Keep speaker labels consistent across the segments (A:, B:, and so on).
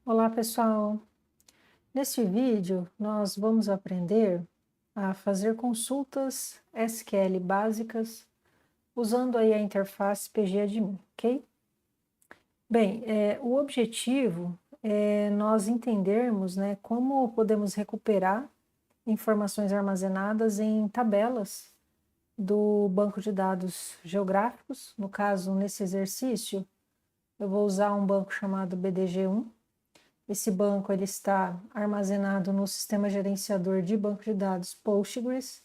A: Olá pessoal, neste vídeo nós vamos aprender a fazer consultas SQL básicas usando aí a interface PGAdmin, ok? Bem, o objetivo é nós entendermos, né, como podemos recuperar informações armazenadas em tabelas do banco de dados geográficos. No caso, nesse exercício, eu vou usar um banco chamado BDG1. Esse banco ele está armazenado no sistema gerenciador de banco de dados Postgres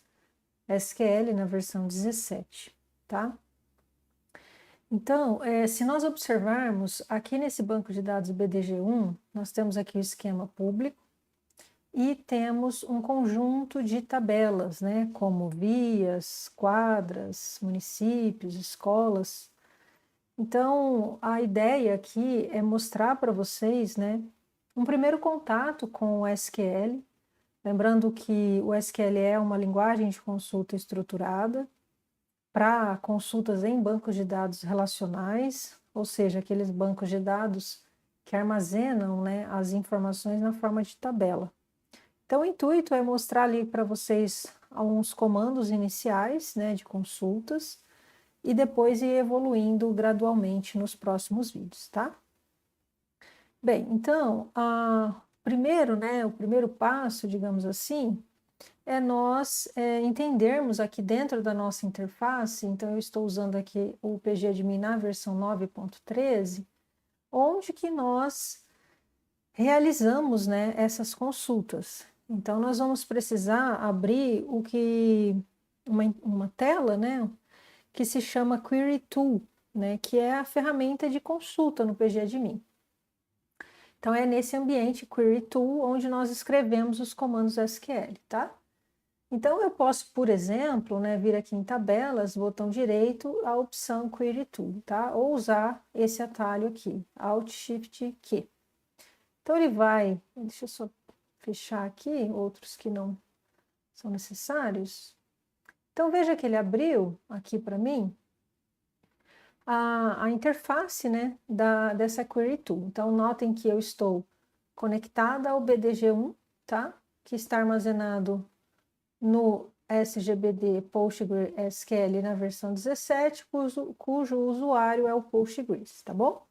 A: SQL na versão 17, tá? Então, se nós observarmos aqui nesse banco de dados BDG1, nós temos aqui o esquema público e temos um conjunto de tabelas, né, como vias, quadras, municípios, escolas. Então, a ideia aqui é mostrar para vocês, né, um primeiro contato com o SQL, lembrando que o SQL é uma linguagem de consulta estruturada para consultas em bancos de dados relacionais, ou seja, aqueles bancos de dados que armazenam, né, as informações na forma de tabela. Então, o intuito é mostrar ali para vocês alguns comandos iniciais, né, de consultas, e depois ir evoluindo gradualmente nos próximos vídeos, tá? Bem, então, primeiro, né, o primeiro passo, digamos assim, é nós entendermos aqui dentro da nossa interface, então eu estou usando aqui o PGAdmin na versão 9.13, onde que nós realizamos, né, essas consultas. Então, nós vamos precisar abrir uma tela, né, que se chama Query Tool, né, que é a ferramenta de consulta no PGAdmin. Então, é nesse ambiente Query Tool onde nós escrevemos os comandos SQL, tá? Então, eu posso, por exemplo, né, vir aqui em tabelas, botão direito, a opção Query Tool, tá? Ou usar esse atalho aqui, Alt Shift Q. Então, ele vai, deixa eu só fechar aqui, outros que não são necessários. Então, veja que ele abriu aqui para mim a interface, né, dessa Query Tool. Então, notem que eu estou conectada ao BDG1, tá? Que está armazenado no SGBD PostgreSQL na versão 17, cujo usuário é o Postgres, tá bom?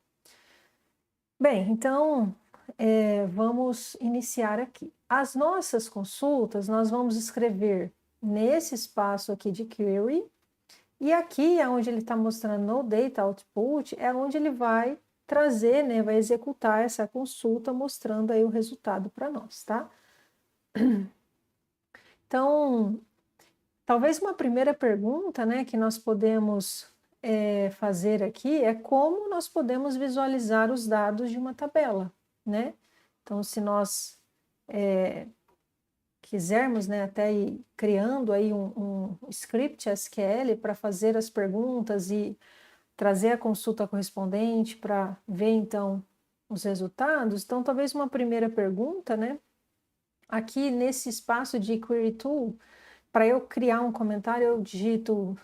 A: Bem, então, vamos iniciar aqui. As nossas consultas, nós vamos escrever nesse espaço aqui de Query, e aqui, onde ele está mostrando no Data Output, é onde ele vai trazer, né, vai executar essa consulta, mostrando aí o resultado para nós, tá? Então, talvez uma primeira pergunta, né, que nós podemos fazer aqui é como nós podemos visualizar os dados de uma tabela, né? Então, se nós quisermos, né, até ir criando aí um script SQL para fazer as perguntas e trazer a consulta correspondente para ver, então, os resultados. Então, talvez uma primeira pergunta, né, aqui nesse espaço de Query Tool, para eu criar um comentário, eu digito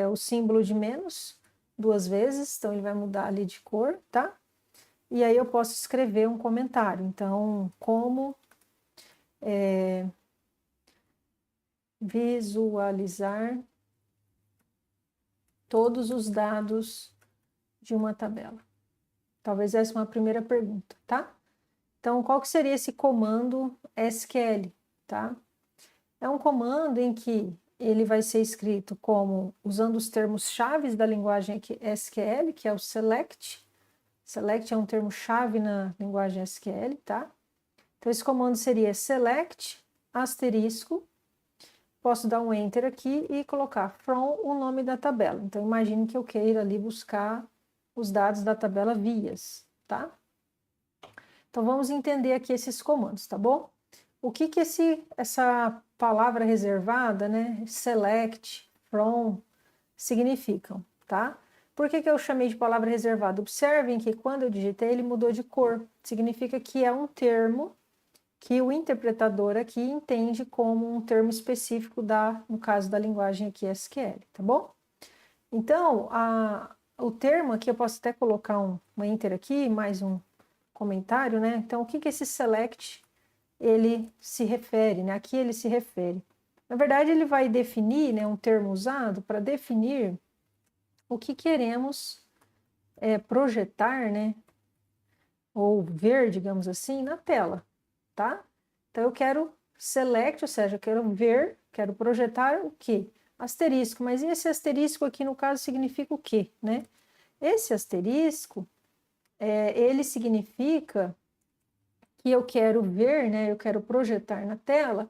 A: o símbolo de menos 2 vezes, então ele vai mudar ali de cor, tá? E aí eu posso escrever um comentário. Então, como visualizar todos os dados de uma tabela? Talvez essa é uma primeira pergunta, tá? Então, qual que seria esse comando SQL, tá? É um comando em que ele vai ser escrito como usando os termos chaves da linguagem SQL, que é o select. Select é um termo-chave na linguagem SQL, tá? Então, esse comando seria select asterisco. Posso dar um enter aqui e colocar from o nome da tabela. Então, imagine que eu queira ali buscar os dados da tabela vias, tá? Então, vamos entender aqui esses comandos, tá bom? O que que essa palavra reservada, né, select, from, significam, tá? Por que que eu chamei de palavra reservada? Observem que quando eu digitei ele mudou de cor. Significa que é um termo que o interpretador aqui entende como um termo específico no caso da linguagem aqui SQL, tá bom? Então, o termo aqui, eu posso até colocar um enter aqui, mais um comentário, né? Então, o que que esse select ele se refere, né? Aqui ele se refere. Na verdade, ele vai definir, né, um termo usado para definir o que queremos projetar, né, ou ver, digamos assim, na tela, tá? Então, eu quero select, ou seja, eu quero ver, quero projetar o quê? Asterisco, mas esse asterisco aqui, no caso, significa o quê, né? Esse asterisco, ele significa que eu quero ver, né, eu quero projetar na tela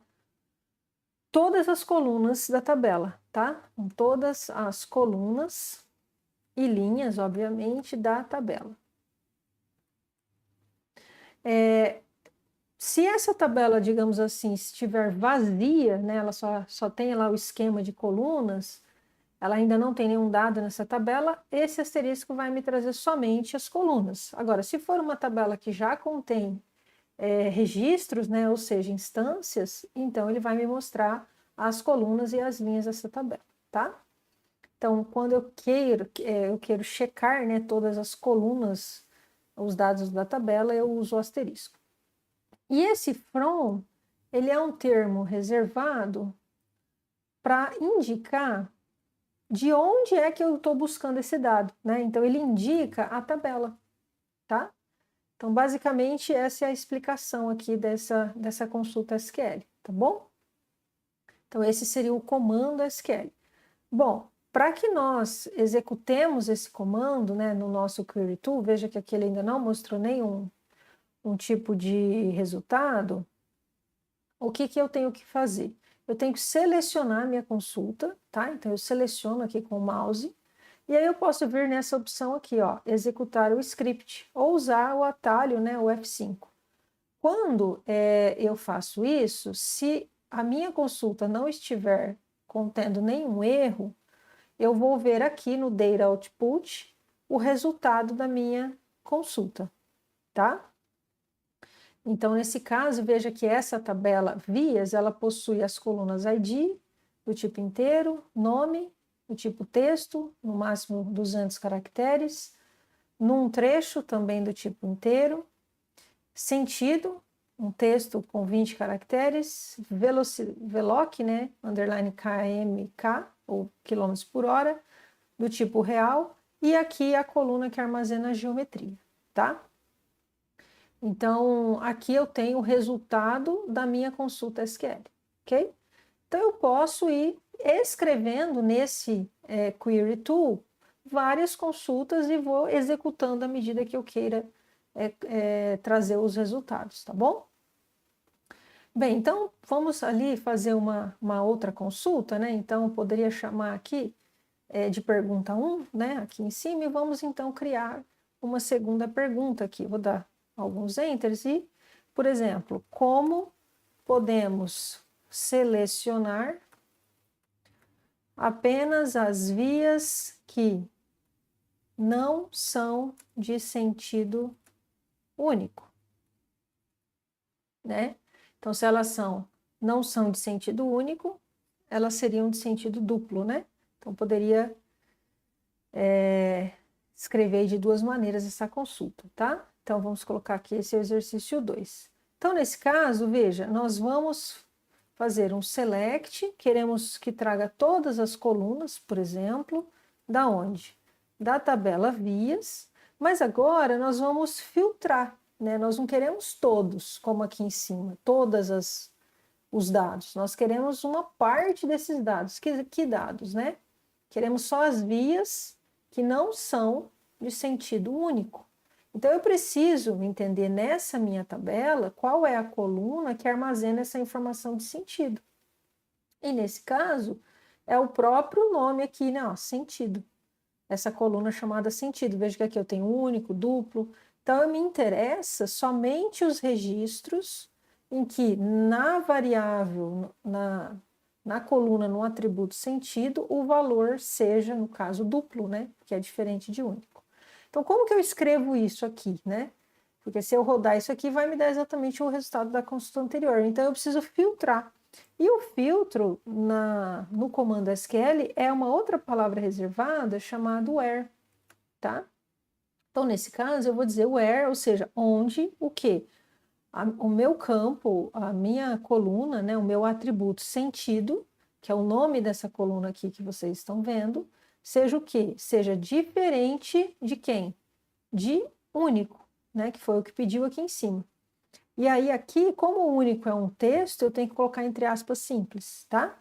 A: todas as colunas da tabela, tá? Com todas as colunas e linhas, obviamente, da tabela. Se essa tabela, digamos assim, estiver vazia, né, ela só tem lá o esquema de colunas, ela ainda não tem nenhum dado nessa tabela, esse asterisco vai me trazer somente as colunas. Agora, se for uma tabela que já contém registros, né, ou seja, instâncias, então ele vai me mostrar as colunas e as linhas dessa tabela, tá? Então, quando eu quero checar, né, todas as colunas, os dados da tabela, eu uso o asterisco. E esse from, ele é um termo reservado para indicar de onde é que eu estou buscando esse dado, né? Então, ele indica a tabela, tá? Então, basicamente, essa é a explicação aqui dessa consulta SQL, tá bom? Então, esse seria o comando SQL. Bom, para que nós executemos esse comando, né, no nosso Query Tool, veja que aqui ele ainda não mostrou nenhum tipo de resultado, o que que eu tenho que fazer? Eu tenho que selecionar a minha consulta, tá? Então, eu seleciono aqui com o mouse, e aí eu posso vir nessa opção aqui, ó, executar o script, ou usar o atalho, né, o F5. Quando eu faço isso, se a minha consulta não estiver contendo nenhum erro, eu vou ver aqui no Data Output o resultado da minha consulta, tá? Então, nesse caso, veja que essa tabela vias, ela possui as colunas ID, do tipo inteiro, nome, do tipo texto, no máximo 200 caracteres, num trecho também do tipo inteiro, sentido, um texto com 20 caracteres, veloc, né, underline kmk, ou quilômetros por hora, do tipo real, e aqui a coluna que armazena a geometria, tá? Então, aqui eu tenho o resultado da minha consulta SQL, ok? Então, eu posso ir escrevendo nesse Query Tool várias consultas e vou executando à medida que eu queira trazer os resultados, tá bom? Bem, então, vamos ali fazer uma outra consulta, né? Então, eu poderia chamar aqui de pergunta 1, né? Aqui em cima, e vamos então criar uma segunda pergunta aqui. Vou dar alguns enters e, por exemplo, como podemos selecionar apenas as vias que não são de sentido único, né? Então, se elas não são de sentido único, elas seriam de sentido duplo, né? Então, poderia escrever de duas maneiras essa consulta, tá? Então, vamos colocar aqui esse exercício 2. Então, nesse caso, veja, nós vamos fazer um select, queremos que traga todas as colunas, por exemplo, da onde? Da tabela vias, mas agora nós vamos filtrar, né? Nós não queremos todos, como aqui em cima, os dados, nós queremos uma parte desses dados. Que dados, né? Queremos só as vias que não são de sentido único. Então, eu preciso entender nessa minha tabela qual é a coluna que armazena essa informação de sentido. E nesse caso, é o próprio nome aqui, né? Ó, sentido. Essa coluna chamada sentido. Veja que aqui eu tenho único, duplo. Então, me interessa somente os registros em que na variável, na coluna, no atributo sentido, o valor seja, no caso, duplo, né? Que é diferente de único. Então, como que eu escrevo isso aqui, né? Porque se eu rodar isso aqui, vai me dar exatamente o resultado da consulta anterior. Então, eu preciso filtrar. E o filtro no comando SQL é uma outra palavra reservada chamada where, tá? Então, nesse caso, eu vou dizer where, ou seja, onde, o quê? O meu campo, a minha coluna, né, o meu atributo sentido, que é o nome dessa coluna aqui que vocês estão vendo, seja o quê? Seja diferente de quem? De único, né, que foi o que pediu aqui em cima. E aí aqui, como o único é um texto, eu tenho que colocar entre aspas simples, tá?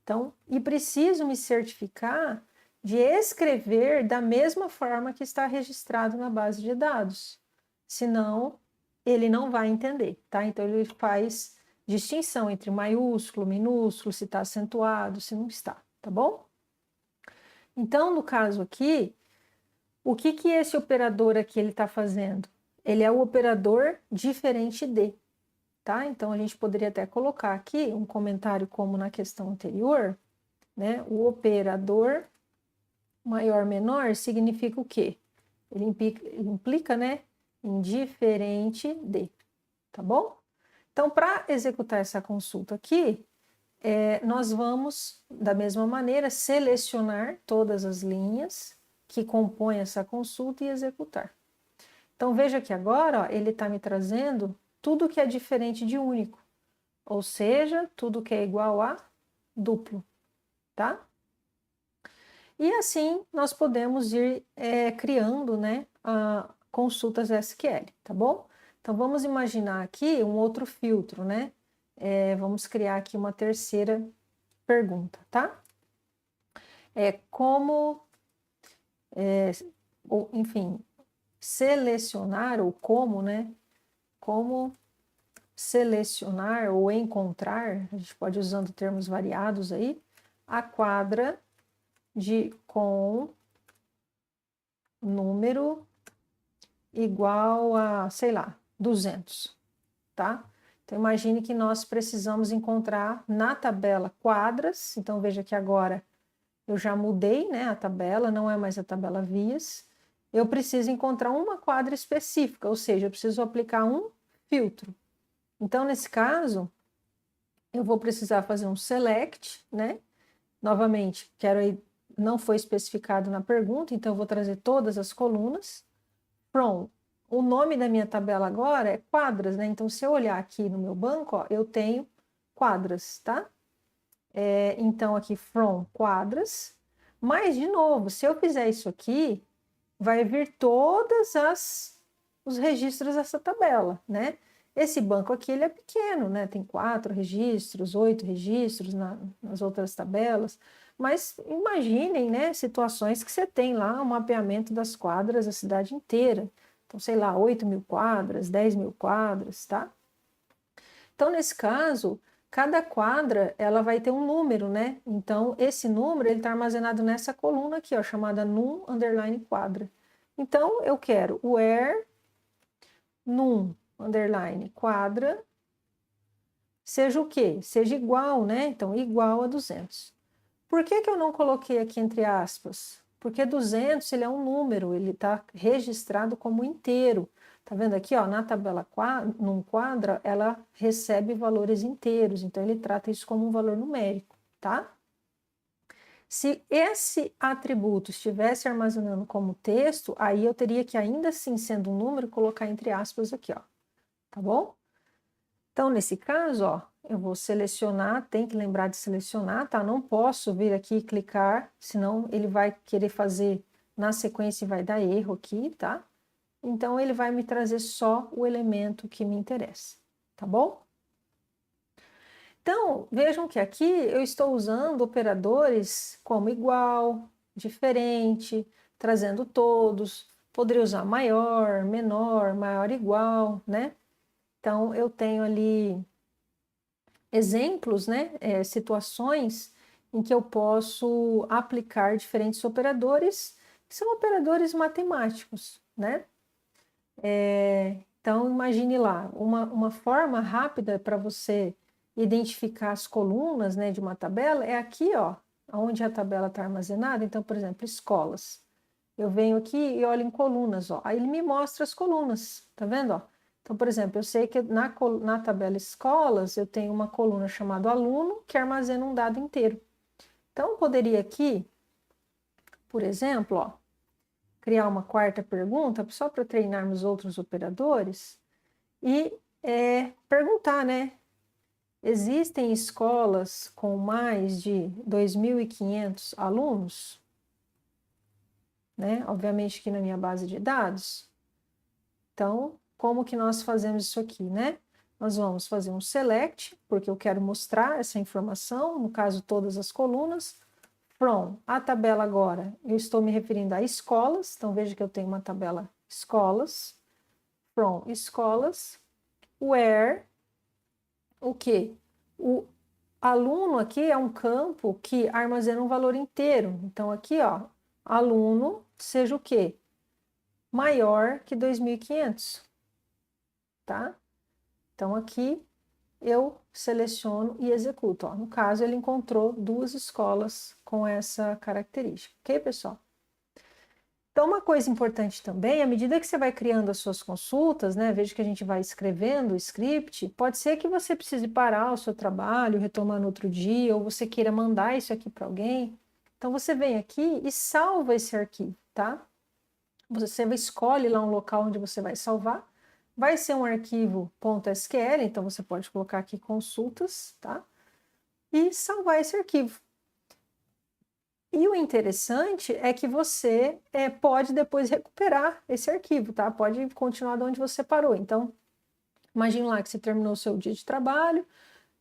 A: Então, e preciso me certificar de escrever da mesma forma que está registrado na base de dados. Senão, ele não vai entender, tá? Então, ele faz distinção entre maiúsculo, minúsculo, se está acentuado, se não está, tá bom? Então, no caso aqui, o que que esse operador aqui ele está fazendo? Ele é o operador diferente de, tá? Então, a gente poderia até colocar aqui um comentário como na questão anterior, né? O operador maior menor significa o quê? Ele implica, né, em diferente de, tá bom? Então, para executar essa consulta aqui, nós vamos, da mesma maneira, selecionar todas as linhas que compõem essa consulta e executar. Então, veja que agora ó, ele está me trazendo tudo que é diferente de único, ou seja, tudo que é igual a duplo, tá? E assim nós podemos ir criando, né, consultas SQL, tá bom? Então vamos imaginar aqui um outro filtro, né? Vamos criar aqui uma terceira pergunta, tá? Ou, enfim, selecionar ou como, né? Como selecionar ou encontrar, a gente pode ir usando termos variados aí, a quadra com número igual a, sei lá, 200, tá? Então, imagine que nós precisamos encontrar na tabela quadras, então veja que agora eu já mudei, né, a tabela, não é mais a tabela vias, eu preciso encontrar uma quadra específica, ou seja, eu preciso aplicar um filtro. Então, nesse caso, eu vou precisar fazer um select, né? Novamente, não foi especificado na pergunta, então eu vou trazer todas as colunas. From, o nome da minha tabela agora é quadras, né? Então, se eu olhar aqui no meu banco, ó, eu tenho quadras, tá? Então, aqui, from quadras. Mas, de novo, se eu fizer isso aqui, vai vir os registros dessa tabela, né? Esse banco aqui, ele é pequeno, né? Tem 4 registros, 8 registros nas outras tabelas. Mas imaginem, né, situações que você tem lá um mapeamento das quadras da cidade inteira. Então, sei lá, 8.000 quadras, 10.000 quadras, tá? Então, nesse caso, cada quadra, ela vai ter um número, né? Então, esse número, ele está armazenado nessa coluna aqui, ó, chamada num underline quadra. Então, eu quero where num underline quadra seja o quê? Seja igual, né? Então, igual a 200. Por que que eu não coloquei aqui entre aspas? Porque 200, ele é um número, ele está registrado como inteiro. Tá vendo aqui, ó, na tabela num quadra, ela recebe valores inteiros, então ele trata isso como um valor numérico, tá? Se esse atributo estivesse armazenando como texto, aí eu teria que, ainda assim, sendo um número, colocar entre aspas aqui, ó, tá bom? Então, nesse caso, ó, eu vou selecionar, tem que lembrar de selecionar, tá? Não posso vir aqui e clicar, senão ele vai querer fazer na sequência e vai dar erro aqui, tá? Então, ele vai me trazer só o elemento que me interessa, tá bom? Então, vejam que aqui eu estou usando operadores como igual, diferente, trazendo todos. Poderia usar maior, menor, maior, igual, né? Então, eu tenho ali exemplos, né? Situações em que eu posso aplicar diferentes operadores, que são operadores matemáticos, né? Então, imagine lá, uma forma rápida para você identificar as colunas, né, de uma tabela é aqui, ó, onde a tabela está armazenada. Então, por exemplo, escolas. Eu venho aqui e olho em colunas, ó. Aí ele me mostra as colunas, tá vendo, ó? Então, por exemplo, eu sei que na tabela escolas eu tenho uma coluna chamada aluno que armazena um dado inteiro. Então, eu poderia aqui, por exemplo, ó, criar uma quarta pergunta, só para treinarmos outros operadores, e perguntar, né? Existem escolas com mais de 2.500 alunos? Né? Obviamente que na minha base de dados. Então, como que nós fazemos isso aqui, né? Nós vamos fazer um select, porque eu quero mostrar essa informação, no caso, todas as colunas. From, a tabela agora, eu estou me referindo a escolas, então veja que eu tenho uma tabela escolas. From escolas, where, o quê? O aluno aqui é um campo que armazena um valor inteiro. Então, aqui, ó, aluno seja o quê? Maior que 2.500, tá? Então, aqui eu seleciono e executo. Ó. No caso, ele encontrou 2 escolas com essa característica. Ok, pessoal? Então, uma coisa importante também, à medida que você vai criando as suas consultas, né? Veja que a gente vai escrevendo o script, pode ser que você precise parar o seu trabalho, retomar no outro dia, ou você queira mandar isso aqui para alguém. Então, você vem aqui e salva esse arquivo, tá? Você escolhe lá um local onde você vai salvar. Vai ser um arquivo .sql, então você pode colocar aqui consultas, tá? E salvar esse arquivo. E o interessante é que você pode depois recuperar esse arquivo, tá? Pode continuar de onde você parou. Então, imagine lá que você terminou o seu dia de trabalho,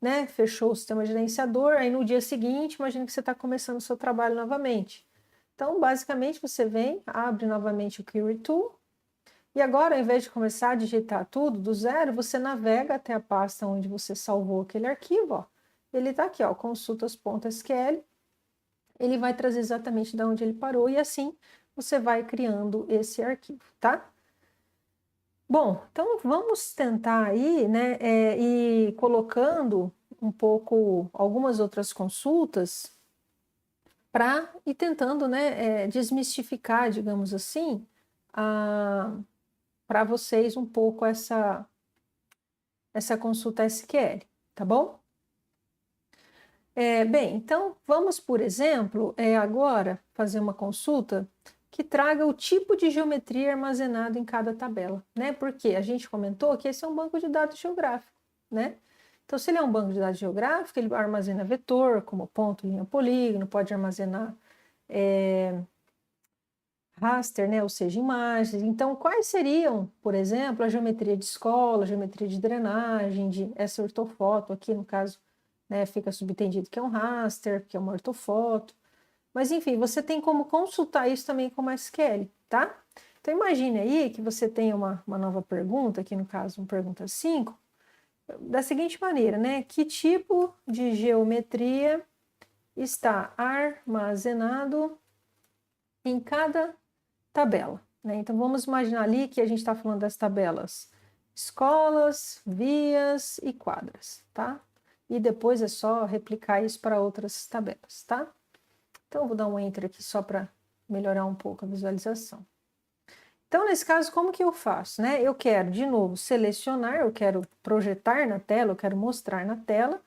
A: né? Fechou o sistema gerenciador, aí no dia seguinte, imagine que você está começando o seu trabalho novamente. Então, basicamente, você vem, abre novamente o Query Tool, e agora, ao invés de começar a digitar tudo do zero, você navega até a pasta onde você salvou aquele arquivo, ó. Ele está aqui, ó, consultas.sql, ele vai trazer exatamente de onde ele parou, e assim você vai criando esse arquivo, tá? Bom, então vamos tentar aí, né, ir colocando um pouco, algumas outras consultas, para ir tentando, né, desmistificar, digamos assim, para vocês um pouco essa consulta SQL, tá bom? Bem, então vamos, por exemplo, agora fazer uma consulta que traga o tipo de geometria armazenado em cada tabela, né? Porque a gente comentou que esse é um banco de dados geográfico, né? Então, se ele é um banco de dados geográfico, ele armazena vetor, como ponto, linha, polígono, pode armazenar raster, né? Ou seja, imagens. Então, quais seriam, por exemplo, a geometria de escola, a geometria de drenagem, de essa ortofoto aqui, no caso, né, fica subentendido que é um raster, que é uma ortofoto. Mas, enfim, você tem como consultar isso também com SQL, tá? Então, imagine aí que você tem uma nova pergunta, aqui no caso, uma pergunta 5, da seguinte maneira, né? Que tipo de geometria está armazenado em cada tabela, né? Então, vamos imaginar ali que a gente está falando das tabelas escolas, vias e quadras, tá? E depois é só replicar isso para outras tabelas, tá? Então, eu vou dar um Enter aqui só para melhorar um pouco a visualização. Então, nesse caso, como que eu faço, né? Eu quero, de novo, selecionar, eu quero projetar na tela, eu quero mostrar na tela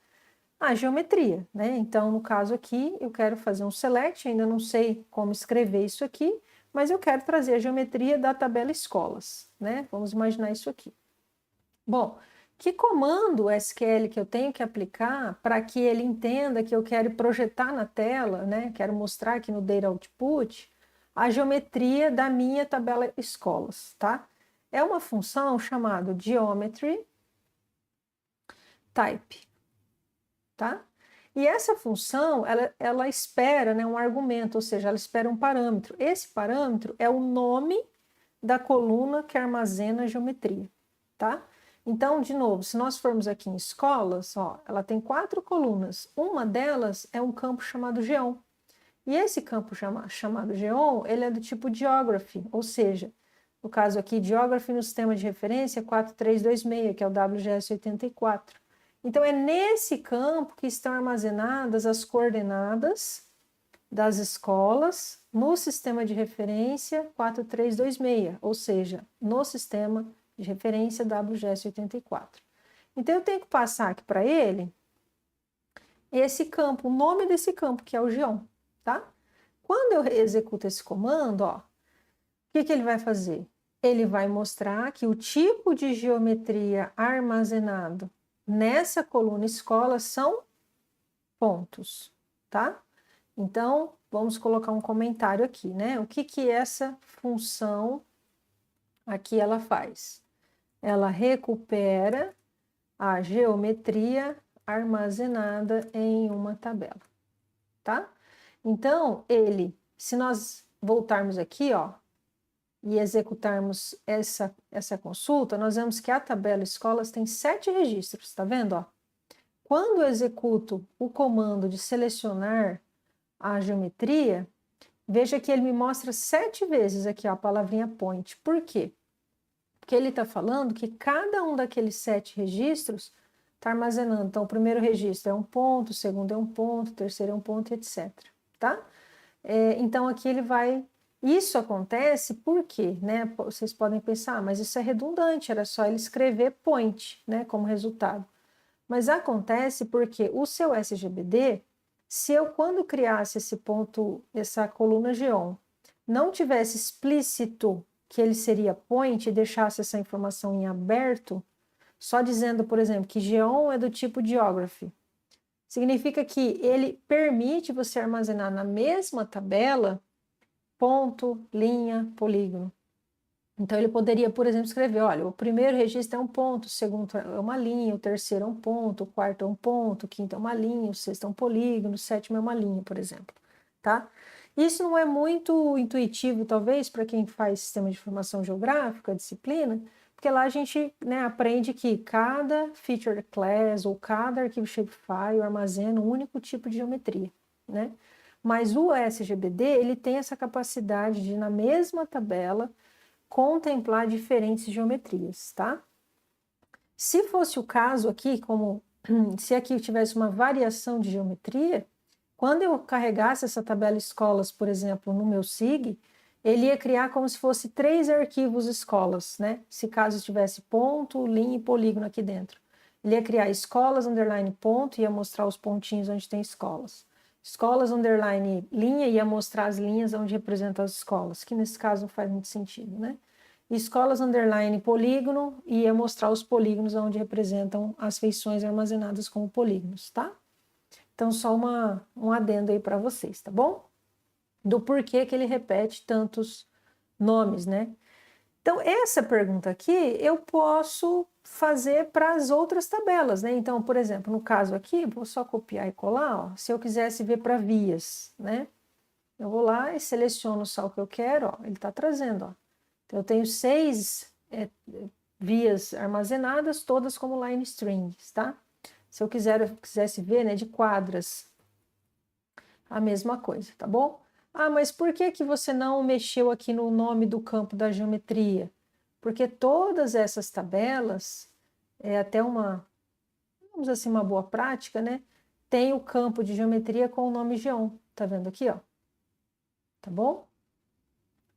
A: a geometria, né? Então, no caso aqui, eu quero fazer um select, ainda não sei como escrever isso aqui, mas eu quero trazer a geometria da tabela escolas, né? Vamos imaginar isso aqui. Bom, que comando SQL que eu tenho que aplicar para que ele entenda que eu quero projetar na tela, né? Quero mostrar aqui no Data Output a geometria da minha tabela escolas, tá? É uma função chamada Geometry Type, tá? E essa função, ela espera, né, um argumento, ou seja, ela espera um parâmetro. Esse parâmetro é o nome da coluna que armazena a geometria, tá? Então, de novo, se nós formos aqui em escolas, ó, ela tem 4 colunas. Uma delas é um campo chamado Geom. E esse campo chamado Geom, ele é do tipo Geography, ou seja, no caso aqui, Geography no sistema de referência 4326, que é o WGS 84. Então, é nesse campo que estão armazenadas as coordenadas das escolas no sistema de referência 4326, ou seja, no sistema de referência WGS 84. Então, eu tenho que passar aqui para ele esse campo, o nome desse campo, que é o Geom, tá? Quando eu executo esse comando, ó, o que ele vai fazer? Ele vai mostrar que o tipo de geometria armazenado nessa coluna escola são pontos, tá? Então, vamos colocar um comentário aqui, né? O que essa função aqui ela faz? Ela recupera a geometria armazenada em uma tabela, tá? Então, se nós voltarmos aqui, ó, e executarmos essa consulta, nós vemos que a tabela escolas tem 7 registros, tá vendo, ó? Quando eu executo o comando de selecionar a geometria, veja que ele me mostra 7 vezes aqui ó, a palavrinha point. Por quê? Porque ele está falando que cada um daqueles 7 registros está armazenando. Então, o primeiro registro é um ponto, o segundo é um ponto, o terceiro é um ponto, etc. Tá? Então, aqui ele vai... Isso acontece porque, né? Vocês podem pensar, mas isso é redundante, era só ele escrever point, né? Como resultado. Mas acontece porque o seu SGBD, se eu, quando criasse esse ponto, essa coluna geom, não tivesse explícito que ele seria point e deixasse essa informação em aberto, só dizendo, por exemplo, que geom é do tipo geography, significa que ele permite você armazenar na mesma tabela ponto, linha, polígono. Então, ele poderia, por exemplo, escrever, olha, o primeiro registro é um ponto, o segundo é uma linha, o terceiro é um ponto, o quarto é um ponto, o quinto é uma linha, o sexto é um polígono, o sétimo é uma linha, por exemplo, tá? Isso não é muito intuitivo, talvez, para quem faz sistema de informação geográfica, disciplina, porque lá a gente, né, aprende que cada feature class ou cada arquivo shapefile armazena um único tipo de geometria, né? Mas o SGBD, ele tem essa capacidade de, na mesma tabela, contemplar diferentes geometrias, tá? Se fosse o caso aqui, como se aqui tivesse uma variação de geometria, quando eu carregasse essa tabela escolas, por exemplo, no meu SIG, ele ia criar como se fosse 3 arquivos escolas, né? Se caso tivesse ponto, linha e polígono aqui dentro. Ele ia criar escolas, underline, ponto, ia mostrar os pontinhos onde tem escolas. Escolas, underline, linha, ia mostrar as linhas onde representam as escolas, que nesse caso não faz muito sentido, né? Escolas, underline, polígono, ia mostrar os polígonos onde representam as feições armazenadas como polígonos, tá? Então, só um adendo aí para vocês, tá bom? Do porquê que ele repete tantos nomes, né? Então, essa pergunta aqui eu posso fazer para as outras tabelas, né? Então, por exemplo, no caso aqui, vou só copiar e colar, ó, se eu quisesse ver para vias, né? Eu vou lá e seleciono só o que eu quero, ó, ele está trazendo, ó. Então, eu tenho 6 vias armazenadas, todas como line strings, tá? Se eu quisesse ver, né, de quadras, a mesma coisa, tá bom? Ah, mas por que que você não mexeu aqui no nome do campo da geometria? Porque todas essas tabelas, é até uma, vamos assim, uma boa prática, né? Tem o campo de geometria com o nome geom, tá vendo aqui, ó? Tá bom?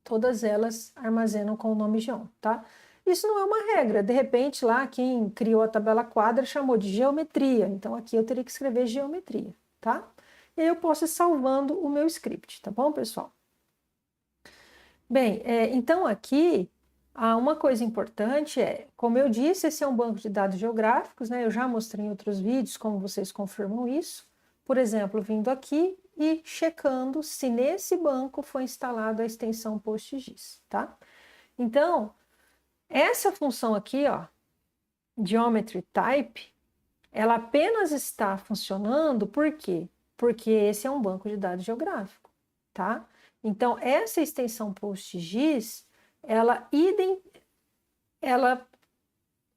A: Todas elas armazenam com o nome geom, tá? Isso não é uma regra, de repente lá quem criou a tabela quadra chamou de geometria, então aqui eu teria que escrever geometria, tá? E aí eu posso ir salvando o meu script, tá bom, pessoal? Bem, então aqui, uma coisa importante como eu disse, esse é um banco de dados geográficos, né? Eu já mostrei em outros vídeos como vocês confirmam isso. Por exemplo, vindo aqui e checando se nesse banco foi instalada a extensão PostGIS, tá? Então, essa função aqui, ó, Geometry Type, ela apenas está funcionando por quê? Porque esse é um banco de dados geográfico, tá? Então, essa extensão PostGIS, ela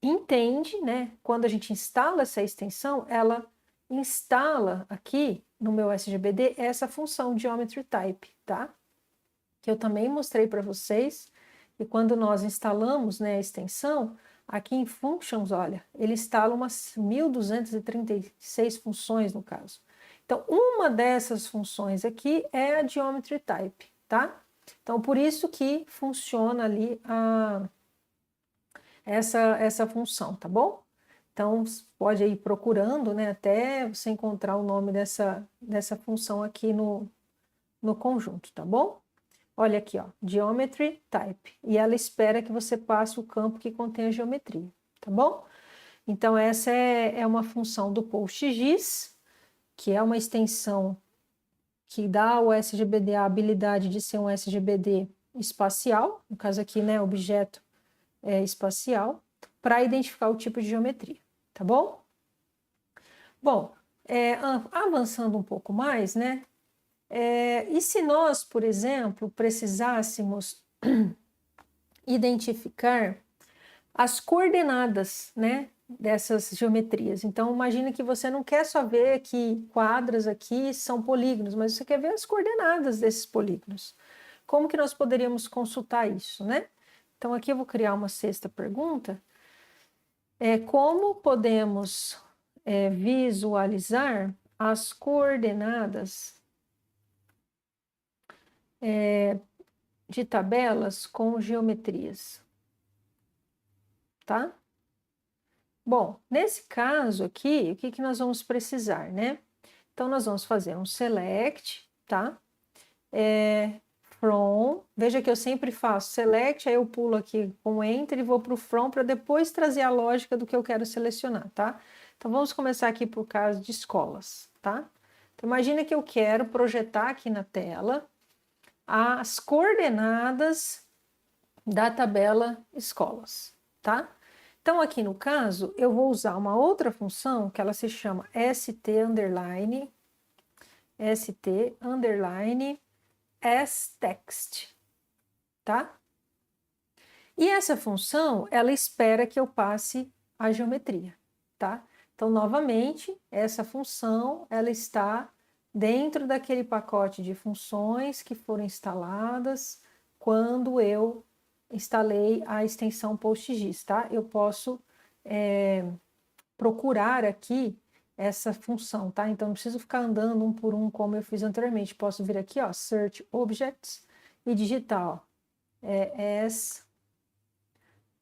A: entende, né? Quando a gente instala essa extensão, ela instala aqui no meu SGBD essa função Geometry Type, tá? Que eu também mostrei para vocês. E quando nós instalamos, né, a extensão, aqui em Functions, olha, ele instala umas 1236 funções no caso. Então, uma dessas funções aqui é a Geometry Type, tá? Então, por isso que funciona ali essa função, tá bom? Então, pode ir procurando, né, até você encontrar o nome dessa função aqui no conjunto, tá bom? Olha aqui, ó, Geometry Type. E ela espera que você passe o campo que contém a geometria, tá bom? Então, essa é uma função do PostGIS, que é uma extensão que dá ao SGBD a habilidade de ser um SGBD espacial, no caso aqui, né, objeto espacial, para identificar o tipo de geometria, tá bom? Bom, avançando um pouco mais, né, e se nós, por exemplo, precisássemos identificar as coordenadas, né, dessas geometrias. Então, imagina que você não quer só ver que quadras aqui são polígonos, mas você quer ver as coordenadas desses polígonos. Como que nós poderíamos consultar isso, né? Então, aqui eu vou criar uma sexta pergunta. Como podemos visualizar as coordenadas de tabelas com geometrias, tá? Bom, nesse caso aqui, o que nós vamos precisar, né? Então, nós vamos fazer um select, tá? From, veja que eu sempre faço select, aí eu pulo aqui com enter e vou para o from para depois trazer a lógica do que eu quero selecionar, tá? Então, vamos começar aqui por caso de escolas, tá? Então, imagina que eu quero projetar aqui na tela as coordenadas da tabela escolas, tá? Então, aqui no caso, eu vou usar uma outra função que ela se chama stTextText, tá? E essa função, ela espera que eu passe a geometria, tá? Então, novamente, essa função, ela está dentro daquele pacote de funções que foram instaladas quando eu instalei a extensão PostGIS, tá? Eu posso procurar aqui essa função, tá? Então, não preciso ficar andando um por um como eu fiz anteriormente. Posso vir aqui, ó, Search Objects e digitar, ó, as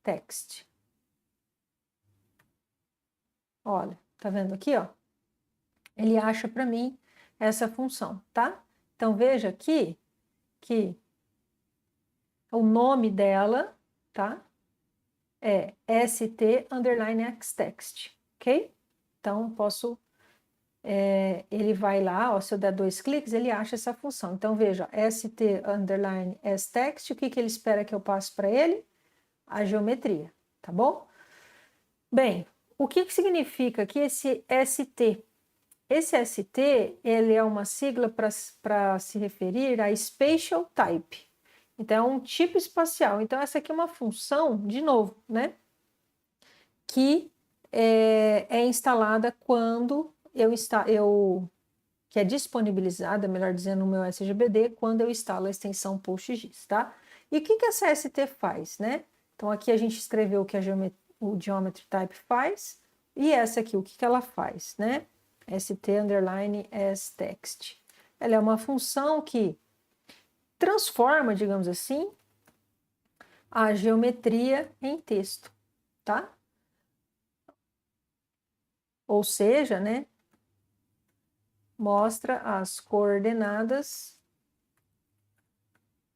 A: text. Olha, tá vendo aqui, ó? Ele acha para mim essa função, tá? Então, veja aqui que o nome dela, tá? É st_xtext, ok? Então, posso... ele vai lá, ó, se eu der 2 cliques, ele acha essa função. Então, veja, st_xtext, o que ele espera que eu passe para ele? A geometria, tá bom? Bem, o que significa aqui esse ST? Esse ST, ele é uma sigla para se referir a Spatial Type. Então, é um tipo espacial. Então, essa aqui é uma função, de novo, né? Que é instalada quando que é disponibilizada, melhor dizendo, no meu SGBD, quando eu instalo a extensão PostGIS, tá? E o que essa ST faz, né? Então, aqui a gente escreveu o que o Geometry Type faz, e essa aqui, o que ela faz, né? st_as_text. Ela é uma função que transforma, digamos assim, a geometria em texto, tá? Ou seja, né, mostra as coordenadas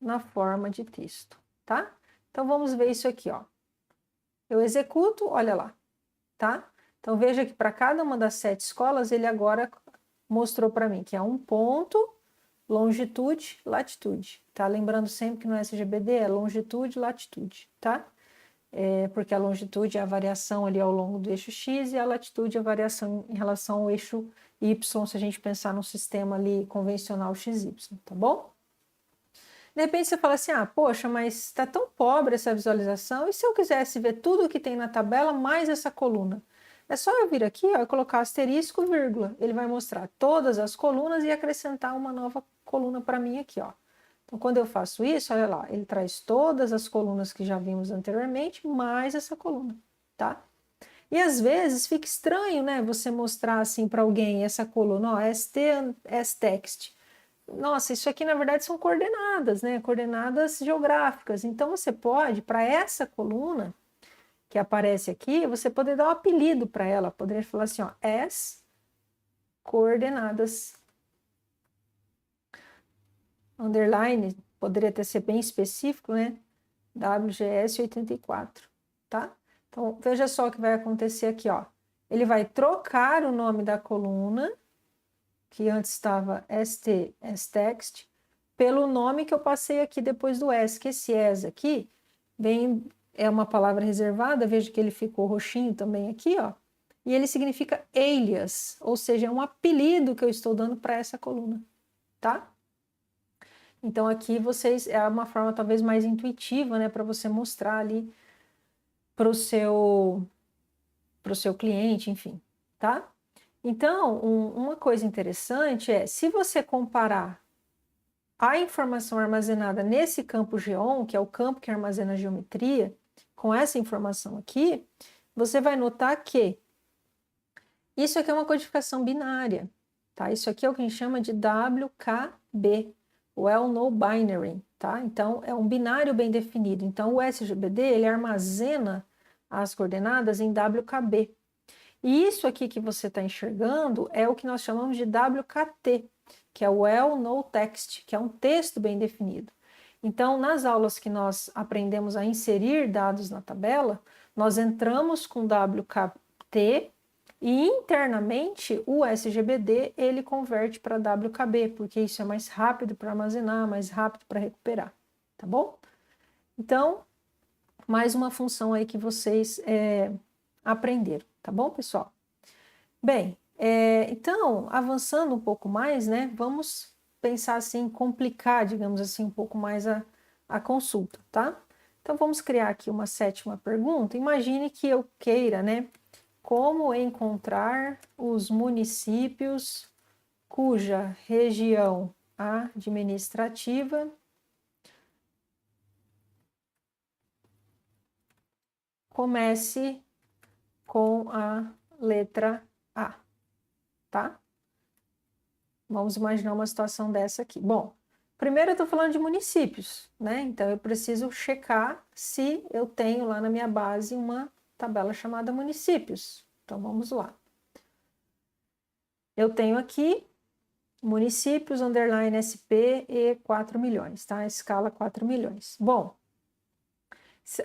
A: na forma de texto, tá? Então, vamos ver isso aqui, ó. Eu executo, olha lá, tá? Então, veja que para cada uma das 7 escolas, ele agora mostrou para mim que é um ponto, longitude, latitude, tá? Lembrando sempre que no SGBD é longitude, latitude, tá? Porque a longitude é a variação ali ao longo do eixo X e a latitude é a variação em relação ao eixo Y, se a gente pensar num sistema ali convencional XY, tá bom? De repente você fala assim, poxa, mas está tão pobre essa visualização, e se eu quisesse ver tudo o que tem na tabela, mais essa coluna? É só eu vir aqui, ó, e colocar asterisco, vírgula, ele vai mostrar todas as colunas e acrescentar uma nova coluna para mim aqui, ó. Então, quando eu faço isso, olha lá, ele traz todas as colunas que já vimos anteriormente, mais essa coluna, tá? E às vezes fica estranho, né, você mostrar assim para alguém essa coluna, ó, text. Nossa, isso aqui na verdade são coordenadas, né, coordenadas geográficas. Então, você pode, para essa coluna que aparece aqui, você poder dar um apelido para ela, poderia falar assim, ó, as coordenadas, underline, poderia ter ser bem específico, né? WGS 84, tá? Então, veja só o que vai acontecer aqui, ó. Ele vai trocar o nome da coluna, que antes estava STSText, pelo nome que eu passei aqui depois do S, que esse S aqui é uma palavra reservada, veja que ele ficou roxinho também aqui, ó, e ele significa alias, ou seja, é um apelido que eu estou dando para essa coluna, tá? Então aqui é uma forma talvez mais intuitiva, né, para você mostrar ali para o seu cliente, enfim, tá? Então, uma coisa interessante é, se você comparar a informação armazenada nesse campo GEON, que é o campo que armazena a geometria, com essa informação aqui, você vai notar que isso aqui é uma codificação binária, tá? Isso aqui é o que a gente chama de WKB, Well Known Binary, tá? Então, é um binário bem definido. Então, o SGBD, ele armazena as coordenadas em WKB. E isso aqui que você está enxergando é o que nós chamamos de WKT, que é o Well Known Text, que é um texto bem definido. Então, nas aulas que nós aprendemos a inserir dados na tabela, nós entramos com WKT e internamente o SGBD ele converte para WKB, porque isso é mais rápido para armazenar, mais rápido para recuperar, tá bom? Então, mais uma função aí que vocês aprenderam, tá bom, pessoal? Bem, então, avançando um pouco mais, né, vamos pensar assim, complicar, digamos assim, um pouco mais a consulta, tá? Então, vamos criar aqui uma 7ª pergunta. Imagine que eu queira, né, como encontrar os municípios cuja região administrativa comece com a letra A, tá? Vamos imaginar uma situação dessa aqui. Bom, primeiro eu estou falando de municípios, né? Então eu preciso checar se eu tenho lá na minha base uma tabela chamada municípios. Então vamos lá. Eu tenho aqui municípios, underline SP e 4 milhões, tá? Escala 4 milhões. Bom,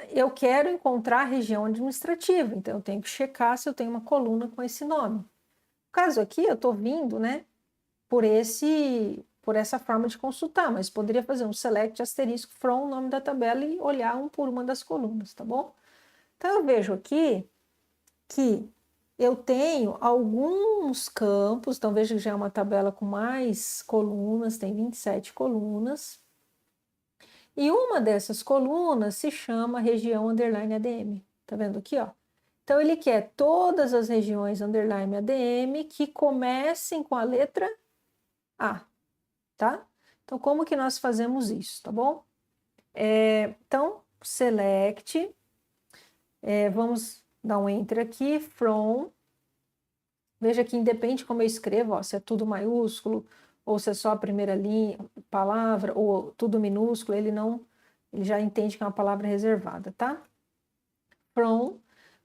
A: eu quero encontrar a região administrativa, então eu tenho que checar se eu tenho uma coluna com esse nome. No caso aqui, eu estou vindo, né, por essa forma de consultar, mas poderia fazer um select asterisco from o nome da tabela e olhar um por uma das colunas, tá bom? Então eu vejo aqui que eu tenho alguns campos, então veja que já é uma tabela com mais colunas, tem 27 colunas, e uma dessas colunas se chama região underline ADM, tá vendo aqui, ó? Então ele quer todas as regiões underline ADM que comecem com a letra A, tá? Então como que nós fazemos isso, tá bom? Então, select, vamos dar um enter aqui, from, veja que independe como eu escrevo, ó, se é tudo maiúsculo, ou se é só a primeira linha, palavra, ou tudo minúsculo, ele já entende que é uma palavra reservada, tá? From,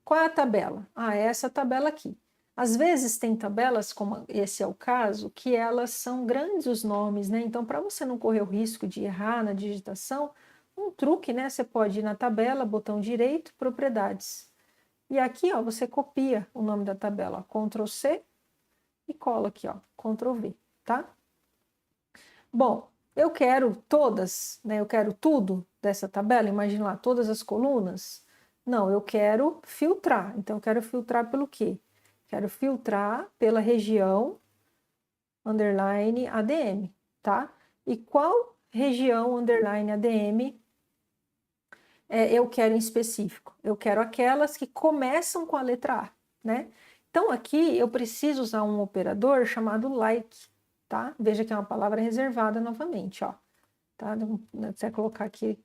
A: qual é a tabela? É essa tabela aqui. Às vezes tem tabelas, como esse é o caso, que elas são grandes os nomes, né? Então, para você não correr o risco de errar na digitação, um truque, né? Você pode ir na tabela, botão direito, propriedades. E aqui, ó, você copia o nome da tabela, ó, Ctrl C e cola aqui, ó, Ctrl V, tá? Bom, eu quero todas, né? Eu quero tudo dessa tabela, imagina lá, todas as colunas. Não, eu quero filtrar. Então, eu quero filtrar pelo quê? Quero filtrar pela região underline ADM, tá? E qual região underline ADM eu quero em específico? Eu quero aquelas que começam com a letra A, né? Então, aqui eu preciso usar um operador chamado like, tá? Veja que é uma palavra reservada novamente, ó. Tá? Você vai colocar aqui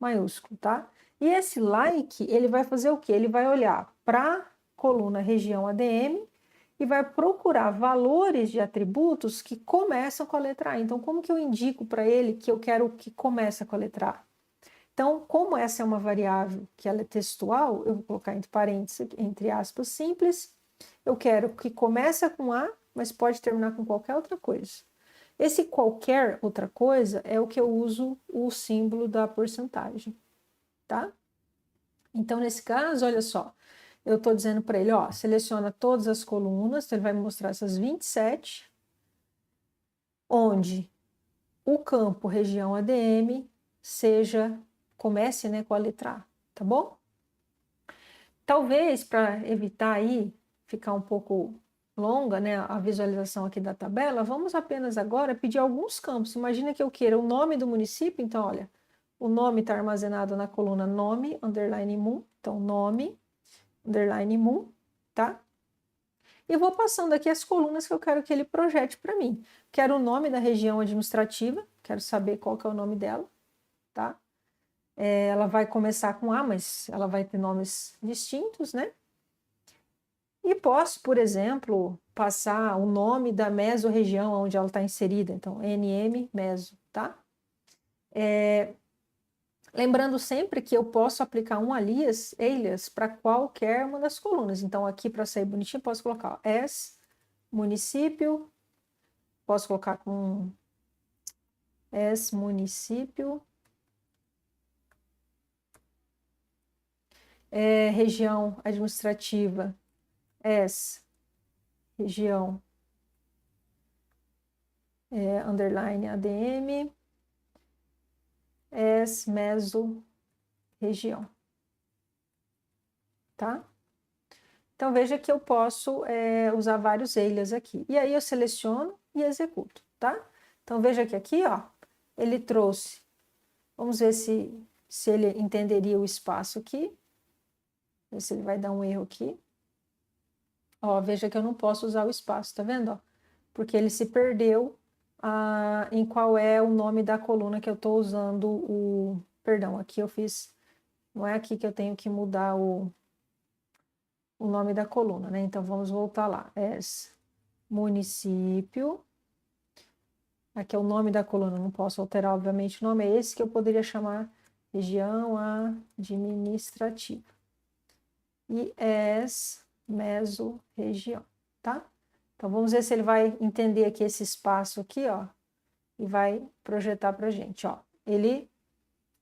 A: maiúsculo, tá? E esse like, ele vai fazer o quê? Ele vai olhar para a coluna região ADM e vai procurar valores de atributos que começam com a letra A. Então, como que eu indico para ele que eu quero que comece com a letra A? Então, como essa é uma variável que ela é textual, eu vou colocar entre parênteses, entre aspas, simples. Eu quero que comece com A, mas pode terminar com qualquer outra coisa. Esse qualquer outra coisa é o que eu uso o símbolo da porcentagem, tá? Então, nesse caso, olha só, eu estou dizendo para ele, ó, seleciona todas as colunas, então ele vai me mostrar essas 27, onde o campo região ADM comece, né, com a letra A, tá bom? Talvez, para evitar aí, ficar um pouco longa, né, a visualização aqui da tabela, vamos apenas agora pedir alguns campos. Imagina que eu queira o nome do município, então, olha, o nome está armazenado na coluna nome, underline mun, então nome, underline mun, tá? E vou passando aqui as colunas que eu quero que ele projete para mim. Quero o nome da região administrativa, quero saber qual que é o nome dela, tá? Ela vai começar com A, mas ela vai ter nomes distintos, né? E posso, por exemplo, passar o nome da mesorregião onde ela está inserida, então NM meso, tá? Lembrando sempre que eu posso aplicar um alias para qualquer uma das colunas. Então, aqui para sair bonitinho, posso colocar ó, S, município, posso colocar com S, município, região administrativa, S, região, underline ADM, S, meso, região, tá? Então, veja que eu posso usar vários alias aqui. E aí eu seleciono e executo, tá? Então, veja que aqui, ó, ele trouxe, vamos ver se ele entenderia o espaço aqui, ver se ele vai dar um erro aqui. Ó, veja que eu não posso usar o espaço, tá vendo? Ó? Porque ele se perdeu em qual é o nome da coluna que eu estou usando o... Perdão, aqui eu fiz... Não é aqui que eu tenho que mudar o nome da coluna, né? Então, vamos voltar lá. Município. Aqui é o nome da coluna, não posso alterar, obviamente, o nome é esse que eu poderia chamar região administrativa. E mesorregião, tá? Então, vamos ver se ele vai entender aqui esse espaço aqui, ó, e vai projetar pra gente, ó. Ele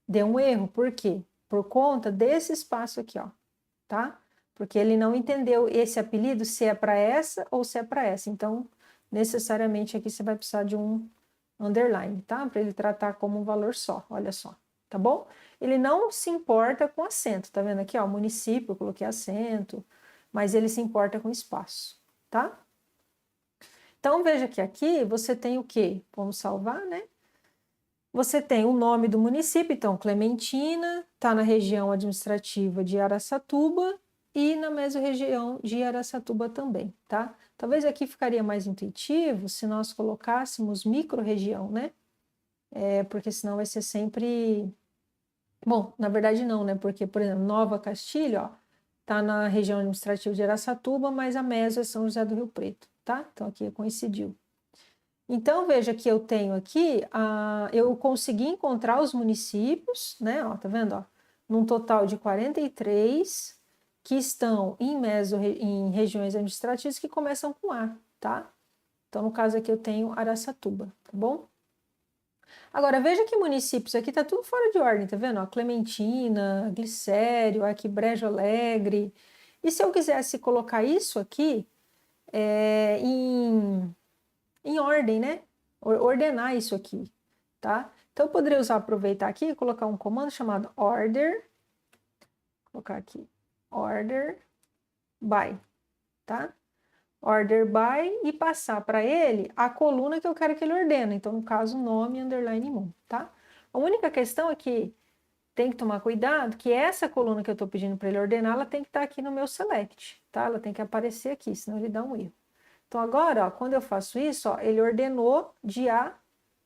A: deu um erro, por quê? Por conta desse espaço aqui, ó, tá? Porque ele não entendeu esse apelido, se é para essa ou se é para essa. Então, necessariamente aqui você vai precisar de um underline, tá? Para ele tratar como um valor só, olha só, tá bom? Ele não se importa com acento, tá vendo aqui, ó, município, eu coloquei acento, mas ele se importa com espaço, tá? Então, veja que aqui você tem o quê? Vamos salvar, né? Você tem o nome do município, então Clementina, está na região administrativa de Araçatuba e na mesorregião de Araçatuba também, tá? Talvez aqui ficaria mais intuitivo se nós colocássemos micro-região, né? Porque senão vai ser sempre... Bom, na verdade não, né? Porque, por exemplo, Nova Castilho, ó, tá na região administrativa de Araçatuba, mas a meso é São José do Rio Preto, tá? Então aqui coincidiu. Então, veja que eu tenho aqui, eu consegui encontrar os municípios, né, ó, tá vendo, ó, num total de 43 que estão em regiões administrativas que começam com A, tá? Então, no caso aqui eu tenho Araçatuba, tá bom? Agora, veja que municípios aqui tá tudo fora de ordem, tá vendo? Ó, Clementina, Glicério, aqui Brejo Alegre. E se eu quisesse colocar isso aqui em ordem, né? Ordenar isso aqui, tá? Então, eu poderia aproveitar aqui e colocar um comando chamado order, vou colocar aqui, order by, tá? Order by e passar para ele a coluna que eu quero que ele ordene. Então, no caso, nome, underline, mun, tá? A única questão é que tem que tomar cuidado que essa coluna que eu estou pedindo para ele ordenar, ela tem que estar aqui no meu select, tá? Ela tem que aparecer aqui, senão ele dá um erro. Então, agora, ó, quando eu faço isso, ó, ele ordenou de A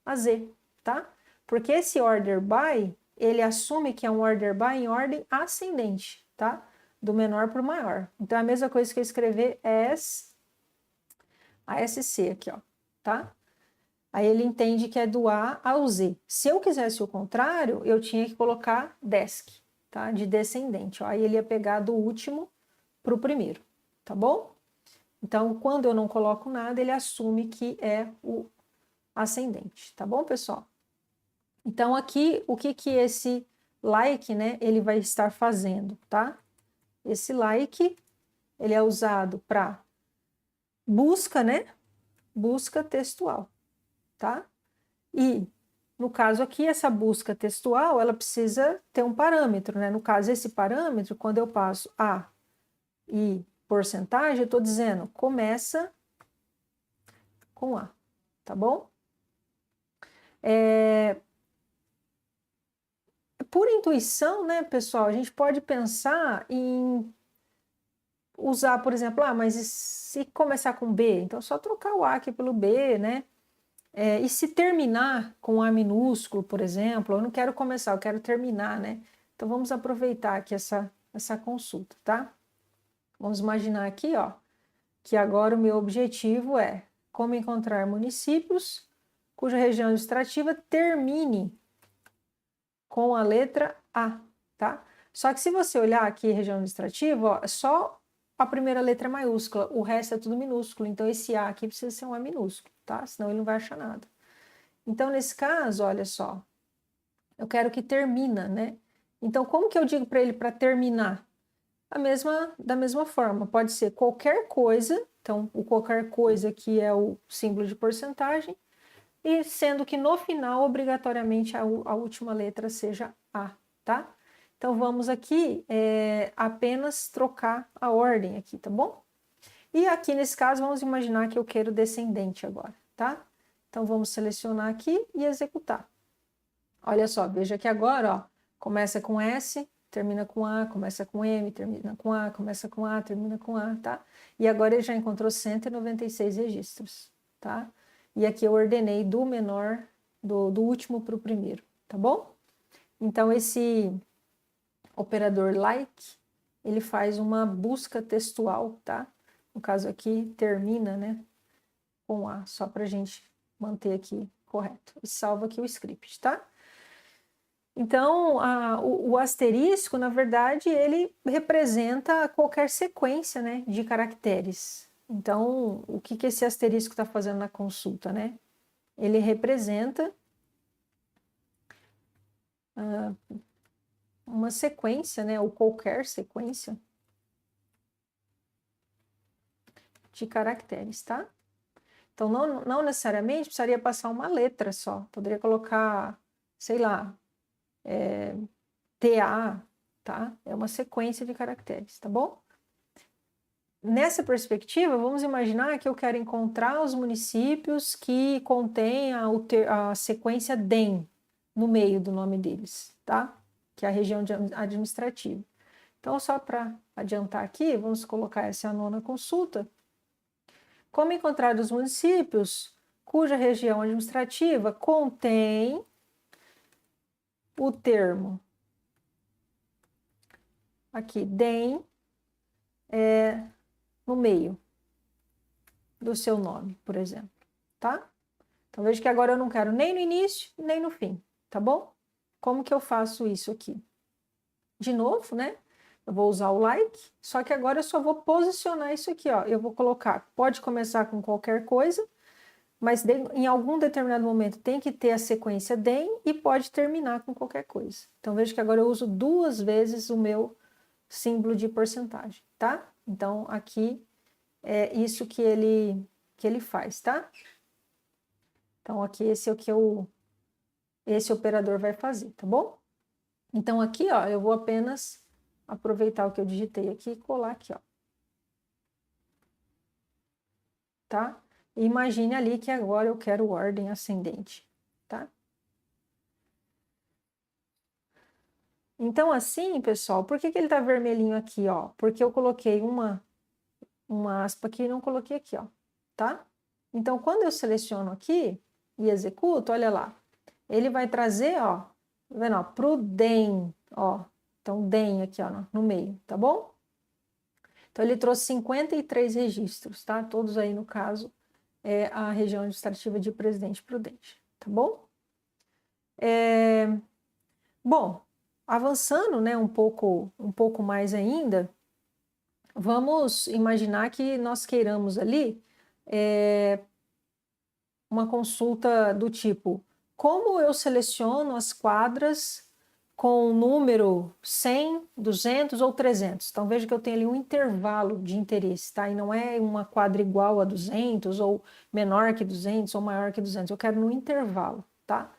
A: a Z, tá? Porque esse order by, ele assume que é um order by em ordem ascendente, tá? Do menor para o maior. Então, é a mesma coisa que eu escrever ASC aqui, ó, tá? Aí ele entende que é do A ao Z. Se eu quisesse o contrário, eu tinha que colocar desk, tá? De descendente, ó. Aí ele ia pegar do último para o primeiro, tá bom? Então, quando eu não coloco nada, ele assume que é ascendente, tá bom, pessoal? Então, aqui, o que que esse like, né, ele vai estar fazendo, tá? Esse like, ele é usado para busca, né? Busca textual, tá? E, no caso aqui, essa busca textual, ela precisa ter um parâmetro, né? No caso, esse parâmetro, quando eu passo A e porcentagem, eu estou dizendo, começa com A, tá bom? Por intuição, né, pessoal, a gente pode pensar em usar, por exemplo, mas e se começar com B? Então, só trocar o A aqui pelo B, né? E se terminar com A minúsculo, por exemplo, eu não quero começar, eu quero terminar, né? Então, vamos aproveitar aqui essa consulta, tá? Vamos imaginar aqui, ó, que agora o meu objetivo é como encontrar municípios cuja região administrativa termine com a letra A, tá? Só que se você olhar aqui região administrativa, ó, só a primeira letra é maiúscula, o resto é tudo minúsculo, então esse A aqui precisa ser um A minúsculo, tá? Senão ele não vai achar nada. Então, nesse caso, olha só, eu quero que termina, né? Então, como que eu digo para ele para terminar? Da mesma forma, pode ser qualquer coisa, então o qualquer coisa aqui é o símbolo de porcentagem, e sendo que no final, obrigatoriamente, a última letra seja A, tá? Então, vamos aqui apenas trocar a ordem aqui, tá bom? E aqui, nesse caso, vamos imaginar que eu quero descendente agora, tá? Então, vamos selecionar aqui e executar. Olha só, veja que agora, ó, começa com S, termina com A, começa com M, termina com A, começa com A, termina com A, tá? E agora ele já encontrou 196 registros, tá? E aqui eu ordenei do menor, do último para o primeiro, tá bom? Então, esse operador like, ele faz uma busca textual, tá? No caso aqui, termina, né, com A, só para a gente manter aqui correto. E salva aqui o script, tá? Então, o asterisco, na verdade, ele representa qualquer sequência, né, de caracteres. Então, o que esse asterisco está fazendo na consulta, né? Ele representa uma sequência, né, ou qualquer sequência de caracteres, tá? Então, não necessariamente precisaria passar uma letra só. Poderia colocar, sei lá, TA, tá? É uma sequência de caracteres, tá bom? Nessa perspectiva, vamos imaginar que eu quero encontrar os municípios que contêm a sequência DEM no meio do nome deles, tá? Que é a região administrativa. Então, só para adiantar aqui, vamos colocar essa nona consulta. Como encontrar os municípios cuja região administrativa contém o termo aqui, DEM, no meio do seu nome, por exemplo, tá? Então, veja que agora eu não quero nem no início, nem no fim, tá bom? Como que eu faço isso aqui? De novo, né? Eu vou usar o like, só que agora eu só vou posicionar isso aqui, ó. Eu vou colocar, pode começar com qualquer coisa, mas em algum determinado momento tem que ter a sequência DEM e pode terminar com qualquer coisa. Então, veja que agora eu uso 2 vezes o meu símbolo de porcentagem, tá? Então, aqui é isso que ele faz, tá? Então, aqui esse é o que esse operador vai fazer, tá bom? Então, aqui, ó, eu vou apenas aproveitar o que eu digitei aqui e colar aqui, ó. Tá? E imagine ali que agora eu quero ordem ascendente, tá? Então, assim, pessoal, por que ele tá vermelhinho aqui, ó? Porque eu coloquei uma aspa aqui e não coloquei aqui, ó, tá? Então, quando eu seleciono aqui e executo, olha lá, ele vai trazer, ó, tá vendo, ó, pro DEM, ó. Então, DEM aqui, ó, no meio, tá bom? Então, ele trouxe 53 registros, tá? Todos aí, no caso, é a região administrativa de Presidente Prudente, tá bom? Bom, avançando, né, um pouco mais ainda, vamos imaginar que nós queiramos ali uma consulta do tipo, como eu seleciono as quadras com o número 100, 200 ou 300? Então veja que eu tenho ali um intervalo de interesse, tá? E não é uma quadra igual a 200 ou menor que 200 ou maior que 200, eu quero no intervalo, tá?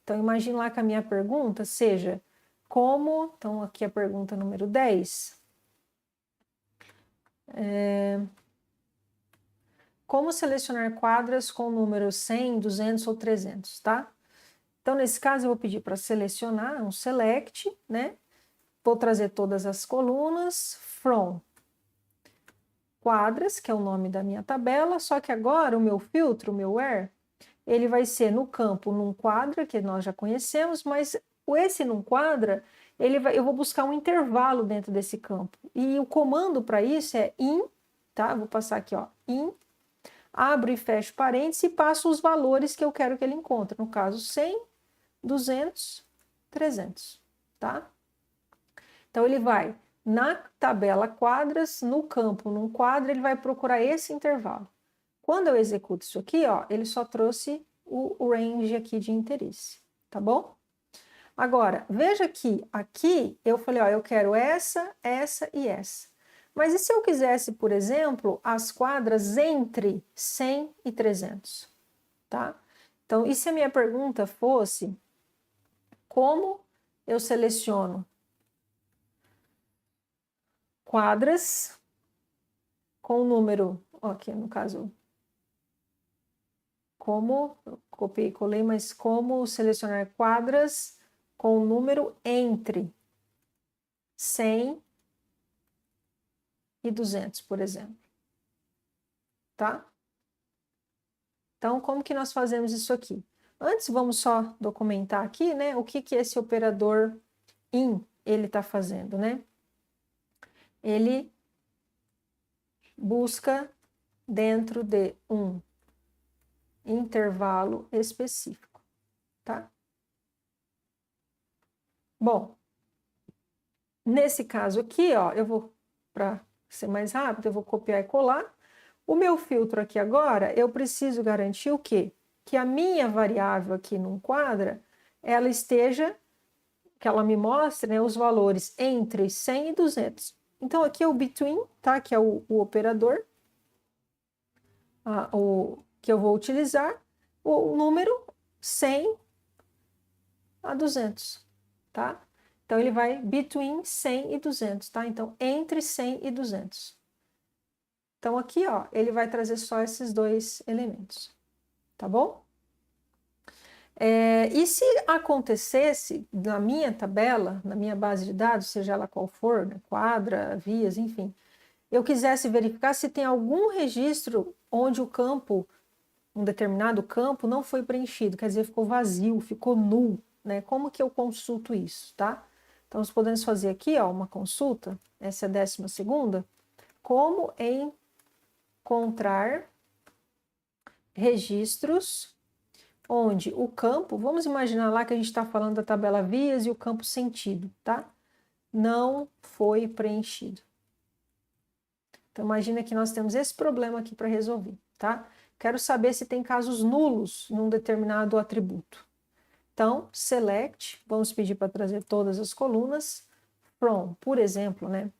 A: Então imagine lá que a minha pergunta seja como, então aqui a pergunta número 10, como selecionar quadras com números 100, 200 ou 300, tá? Então, nesse caso, eu vou pedir para selecionar um select, né? Vou trazer todas as colunas, from quadras, que é o nome da minha tabela, só que agora o meu filtro, o meu where, ele vai ser no campo num quadra, que nós já conhecemos, mas esse num quadra, eu vou buscar um intervalo dentro desse campo. E o comando para isso é in, tá? Vou passar aqui, ó, in, abro e fecho parênteses e passo os valores que eu quero que ele encontre. No caso, 100, 200, 300, tá? Então, ele vai na tabela quadras, no campo, num quadro, ele vai procurar esse intervalo. Quando eu executo isso aqui, ó, ele só trouxe o range aqui de interesse, tá bom? Agora, veja que aqui eu falei, ó, eu quero essa, essa e essa. Mas e se eu quisesse, por exemplo, as quadras entre 100 e 300, tá? Então, e se a minha pergunta fosse como eu seleciono quadras com o número, aqui no caso, como, copiei e colei, mas como selecionar quadras com o número entre 100 e 200, por exemplo, tá? Então, como que nós fazemos isso aqui? Antes, vamos só documentar aqui, né, o que esse operador in, ele está fazendo, né? Ele busca dentro de um intervalo específico, tá? Bom, nesse caso aqui, ó, eu vou, para ser mais rápido, eu vou copiar e colar. O meu filtro aqui agora, eu preciso garantir o quê? Que a minha variável aqui num quadra, ela esteja, que ela me mostre, né, os valores entre 100 e 200. Então aqui é o between, tá? Que é o operador, que eu vou utilizar, o número 100 a 200, tá? Então, ele vai between 100 e 200, tá? Então, entre 100 e 200. Então, aqui, ó, ele vai trazer só esses dois elementos, tá bom? E se acontecesse na minha tabela, na minha base de dados, seja ela qual for, né, quadra, vias, enfim, eu quisesse verificar se tem algum registro onde o campo, um determinado campo, não foi preenchido, quer dizer, ficou vazio, ficou nulo, né? Como que eu consulto isso, tá? Então, nós podemos fazer aqui, ó, uma consulta, essa é a 12ª, como encontrar registros onde o campo, vamos imaginar lá que a gente está falando da tabela vias e o campo sentido, tá? Não foi preenchido. Então, imagina que nós temos esse problema aqui para resolver, tá? Quero saber se tem casos nulos num determinado atributo. Então, select, vamos pedir para trazer todas as colunas, from, por exemplo, né?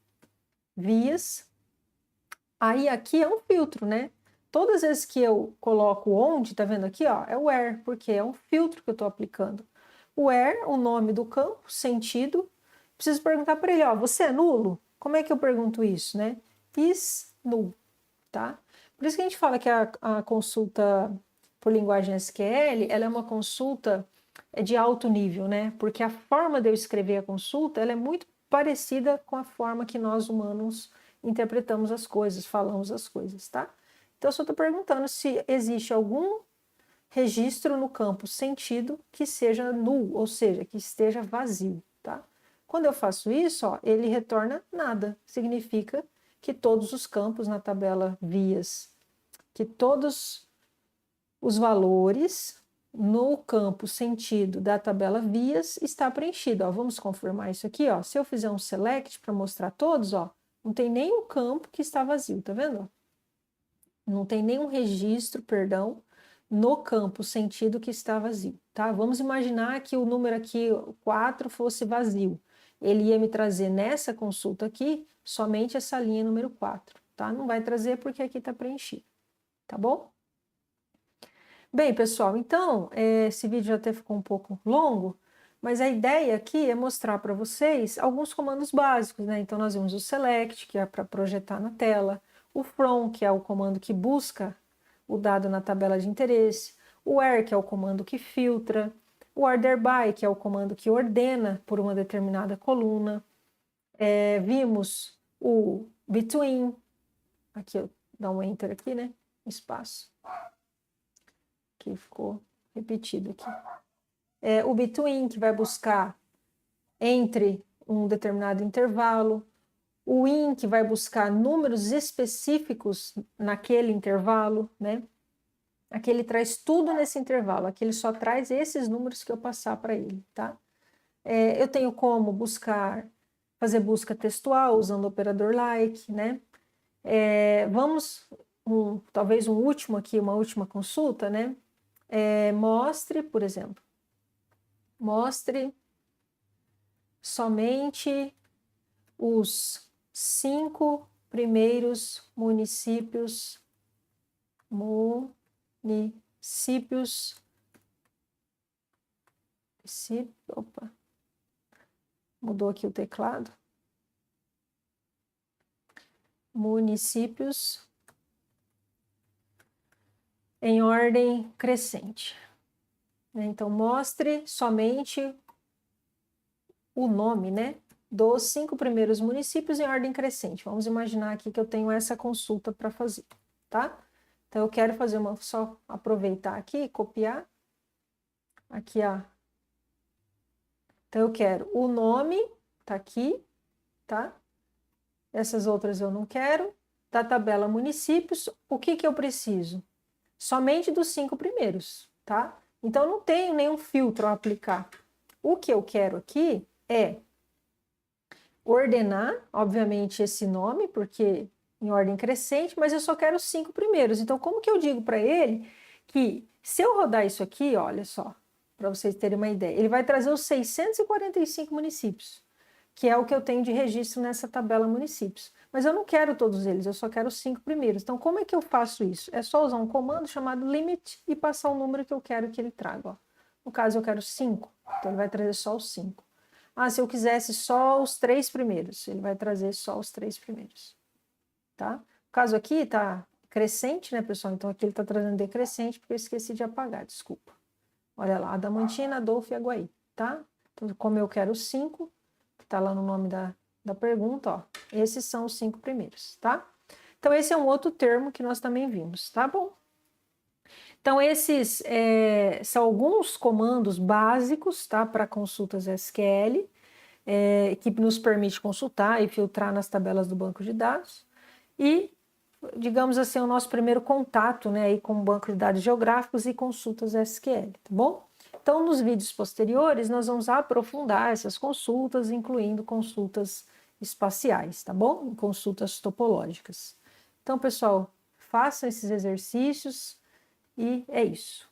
A: Vias. Aí aqui é um filtro, né? Todas as vezes que eu coloco onde, tá vendo aqui, ó, é o where, porque é um filtro que eu estou aplicando. Where, o nome do campo, sentido. Preciso perguntar para ele, ó, você é nulo? Como é que eu pergunto isso, né? Is null, tá? Por isso que a gente fala que a consulta por linguagem SQL, ela é uma consulta de alto nível, né? Porque a forma de eu escrever a consulta, ela é muito parecida com a forma que nós humanos interpretamos as coisas, falamos as coisas, tá? Então, eu só estou perguntando se existe algum registro no campo sentido que seja null, ou seja, que esteja vazio, tá? Quando eu faço isso, ó, ele retorna nada. Significa que todos os campos na tabela vias, que todos os valores no campo sentido da tabela vias está preenchido. Ó, vamos confirmar isso aqui. Ó. Se eu fizer um select para mostrar todos, ó, não tem nenhum campo que está vazio, tá vendo? Não tem nenhum registro, perdão, no campo sentido que está vazio, tá? Vamos imaginar que o número aqui, 4, fosse vazio. Ele ia me trazer nessa consulta aqui somente essa linha número 4, tá? Não vai trazer porque aqui está preenchido, tá bom? Bem, pessoal, então, esse vídeo já até ficou um pouco longo, mas a ideia aqui é mostrar para vocês alguns comandos básicos, né? Então, nós vimos o select, que é para projetar na tela, o from, que é o comando que busca o dado na tabela de interesse, o where, que é o comando que filtra, o order by, que é o comando que ordena por uma determinada coluna. Vimos o between, aqui eu dou um enter aqui, né? Espaço, que ficou repetido aqui. O between, que vai buscar entre um determinado intervalo, o in, que vai buscar números específicos naquele intervalo, né? Aqui ele traz tudo nesse intervalo, aqui ele só traz esses números que eu passar para ele, tá? Eu tenho como fazer busca textual usando o operador like, né? Vamos, talvez um último aqui, uma última consulta, né? Mostre, por exemplo, mostre somente os 5 primeiros municípios opa, mudou aqui o teclado. Municípios em ordem crescente. Então, mostre somente o nome, né, dos 5 primeiros municípios em ordem crescente. Vamos imaginar aqui que eu tenho essa consulta para fazer, tá? Então, eu quero fazer só aproveitar aqui e copiar. Aqui, ó. Então, eu quero o nome, tá aqui, tá? Essas outras eu não quero. Da tabela municípios, o que que eu preciso? Somente dos 5 primeiros, tá? Então, não tenho nenhum filtro a aplicar. O que eu quero aqui é ordenar, obviamente, esse nome, porque em ordem crescente, mas eu só quero os 5 primeiros. Então, como que eu digo para ele que se eu rodar isso aqui, olha só, para vocês terem uma ideia, ele vai trazer os 645 municípios, que é o que eu tenho de registro nessa tabela municípios. Mas eu não quero todos eles, eu só quero os 5 primeiros. Então, como é que eu faço isso? É só usar um comando chamado limit e passar o número que eu quero que ele traga. Ó. No caso, eu quero 5, então ele vai trazer só os 5. Ah, se eu quisesse só os 3 primeiros, ele vai trazer só os 3 primeiros, tá? O caso aqui tá crescente, né, pessoal? Então aqui ele tá trazendo decrescente, porque eu esqueci de apagar, desculpa. Olha lá, Adamantina, Adolfo e Aguaí, tá? Então, como eu quero 5, que tá lá no nome da pergunta, ó, esses são os 5 primeiros, tá? Então esse é um outro termo que nós também vimos, tá bom? Então, esses são alguns comandos básicos, tá, para consultas SQL, que nos permite consultar e filtrar nas tabelas do banco de dados. E, digamos assim, o nosso primeiro contato, né, aí com o banco de dados geográficos e consultas SQL, tá bom? Então, nos vídeos posteriores, nós vamos aprofundar essas consultas, incluindo consultas espaciais, tá bom? Consultas topológicas. Então, pessoal, façam esses exercícios. E é isso.